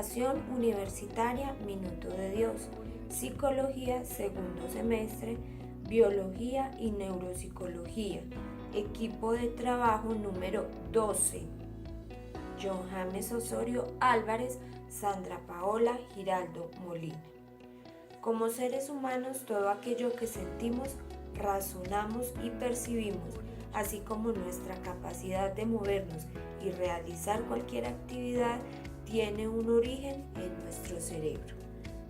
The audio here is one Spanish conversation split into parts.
Educación Universitaria Minuto de Dios, Psicología segundo semestre, Biología y Neuropsicología, equipo de trabajo número 12. John James Osorio Álvarez, Sandra Paola Giraldo Molina. Como seres humanos, todo aquello que sentimos, razonamos y percibimos, así como nuestra capacidad de movernos y realizar cualquier actividad, tiene un origen en nuestro cerebro.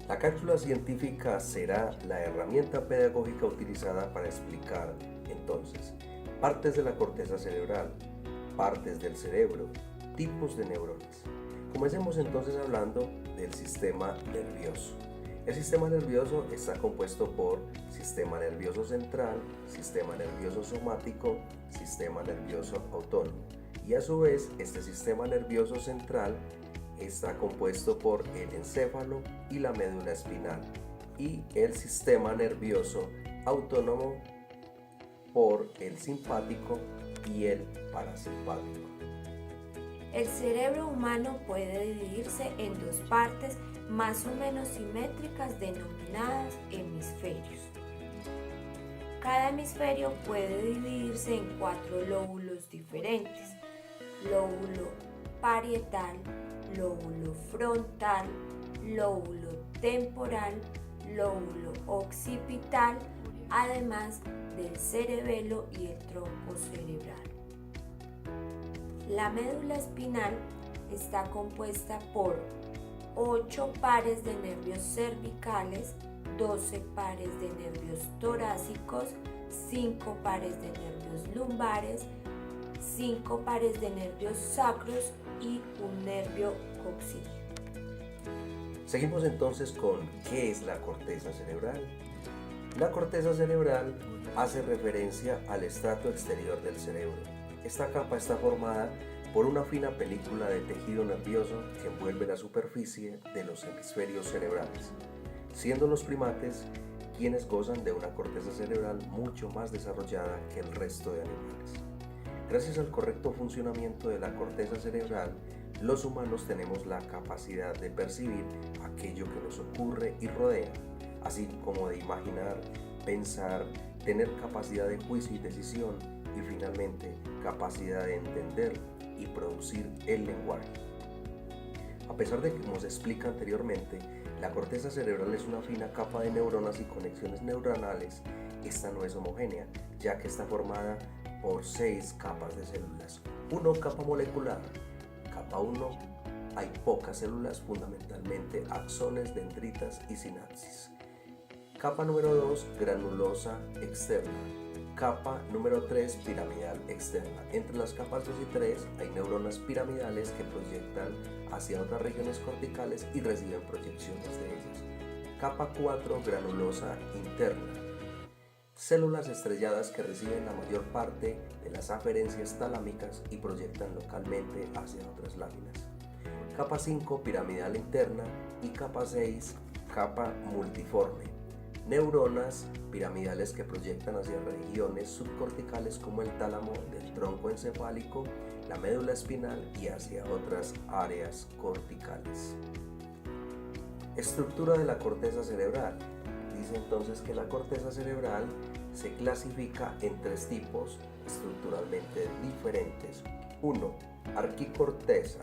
La cápsula científica será la herramienta pedagógica utilizada para explicar, entonces, partes de la corteza cerebral, partes del cerebro, tipos de neuronas. Comencemos entonces hablando del sistema nervioso. El sistema nervioso está compuesto por sistema nervioso central, sistema nervioso somático, sistema nervioso autónomo. Y a su vez, este sistema nervioso central está compuesto por el encéfalo y la médula espinal. Y el sistema nervioso autónomo por el simpático y el parasimpático. El cerebro humano puede dividirse en dos partes más o menos simétricas denominadas hemisferios. Cada hemisferio puede dividirse en 4 lóbulos diferentes: lóbulo parietal, lóbulo frontal, lóbulo temporal, lóbulo occipital, además del cerebelo y el tronco cerebral. La médula espinal está compuesta por 8 pares de nervios cervicales, 12 pares de nervios torácicos, 5 pares de nervios lumbares, 5 pares de nervios sacros y un nervio coxíneo. Seguimos entonces con ¿qué es la corteza cerebral? La corteza cerebral hace referencia al estrato exterior del cerebro. Esta capa está formada por una fina película de tejido nervioso que envuelve la superficie de los hemisferios cerebrales, siendo los primates quienes gozan de una corteza cerebral mucho más desarrollada que el resto de animales. Gracias al correcto funcionamiento de la corteza cerebral, los humanos tenemos la capacidad de percibir aquello que nos ocurre y rodea, así como de imaginar, pensar, tener capacidad de juicio y decisión y finalmente capacidad de entender y producir el lenguaje. A pesar de que, como se explica anteriormente, la corteza cerebral es una fina capa de neuronas y conexiones neuronales, esta no es homogénea, ya que está formada por 6 capas de células. 1 capa molecular. Capa 1, hay pocas células, fundamentalmente axones, dendritas y sinapsis. Capa número 2, granulosa externa. Capa número 3, piramidal externa. Entre las capas 2 y 3 hay neuronas piramidales que proyectan hacia otras regiones corticales y reciben proyecciones de ellas. Capa 4, granulosa interna. Células estrelladas que reciben la mayor parte de las aferencias talámicas y proyectan localmente hacia otras láminas. Capa 5, piramidal interna. Y capa 6, capa multiforme. Neuronas piramidales que proyectan hacia regiones subcorticales como el tálamo del tronco encefálico, la médula espinal y hacia otras áreas corticales. Estructura de la corteza cerebral. Dice entonces que la corteza cerebral se clasifica en 3 tipos estructuralmente diferentes. 1. Arquicorteza.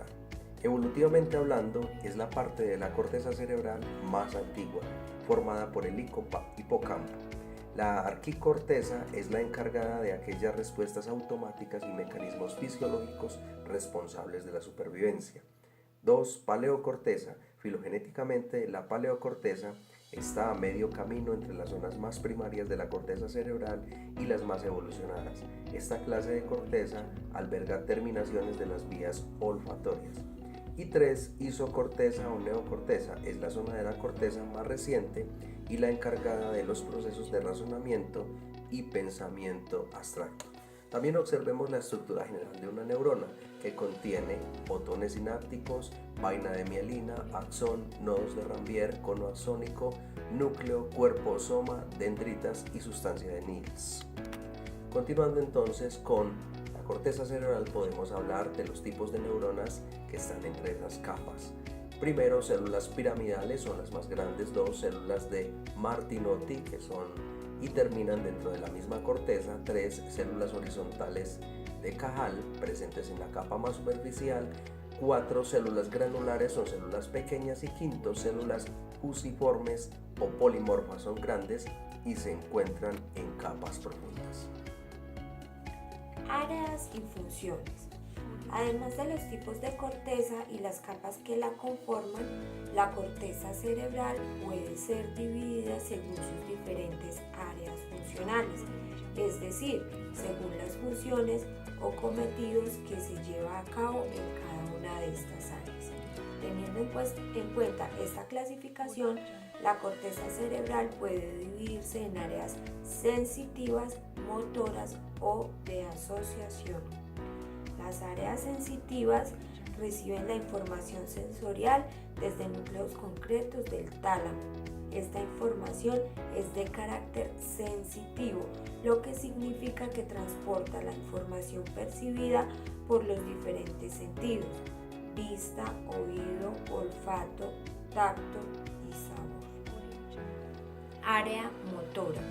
Evolutivamente hablando, es la parte de la corteza cerebral más antigua, formada por el hipocampo. La arquicorteza es la encargada de aquellas respuestas automáticas y mecanismos fisiológicos responsables de la supervivencia. 2. Paleocorteza. Filogenéticamente, la paleocorteza está a medio camino entre las zonas más primarias de la corteza cerebral y las más evolucionadas. Esta clase de corteza alberga terminaciones de las vías olfatorias. Y 3. Isocorteza o neocorteza es la zona de la corteza más reciente y la encargada de los procesos de razonamiento y pensamiento abstracto. También observemos la estructura general de una neurona, que contiene botones sinápticos, vaina de mielina, axón, nodos de Ranvier, cono axónico, núcleo, cuerpo, soma, dendritas y sustancia de Niels. Continuando entonces con corteza cerebral, podemos hablar de los tipos de neuronas que están entre esas capas. Primero, células piramidales son las más grandes, dos, células de Martinotti, que son y terminan dentro de la misma corteza, tres, células horizontales de Cajal, presentes en la capa más superficial, cuatro, células granulares, son células pequeñas, y quinto, células fusiformes o polimorfas, son grandes y se encuentran en capas profundas. Áreas y funciones. Además de los tipos de corteza y las capas que la conforman, la corteza cerebral puede ser dividida según sus diferentes áreas funcionales, es decir, según las funciones o cometidos que se lleva a cabo en cada una de estas áreas. Teniendo en cuenta esta clasificación, la corteza cerebral puede dividirse en áreas sensitivas, motoras o de asociación. Las áreas sensitivas reciben la información sensorial desde núcleos concretos del tálamo. Esta información es de carácter sensitivo, lo que significa que transporta la información percibida por los diferentes sentidos: vista, oído, olfato, tacto y sabor. Área motora.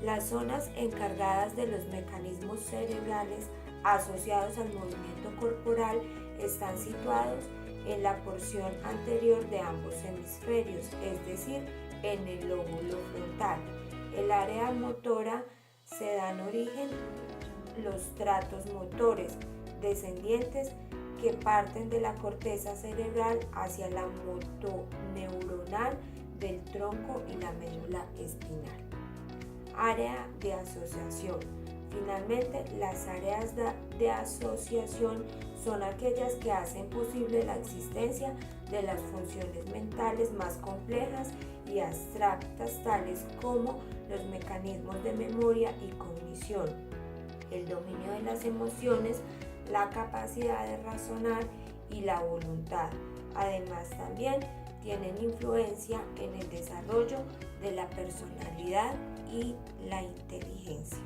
Las zonas encargadas de los mecanismos cerebrales asociados al movimiento corporal están situados en la porción anterior de ambos hemisferios, es decir, en el lóbulo frontal. El área motora se dan origen los tratos motores descendientes que parten de la corteza cerebral hacia la motoneuronal del tronco y la médula espinal. Área de asociación. Finalmente, las áreas de asociación son aquellas que hacen posible la existencia de las funciones mentales más complejas y abstractas, tales como los mecanismos de memoria y cognición, el dominio de las emociones, la capacidad de razonar y la voluntad. Además, también tienen influencia en el desarrollo de la personalidad y la inteligencia.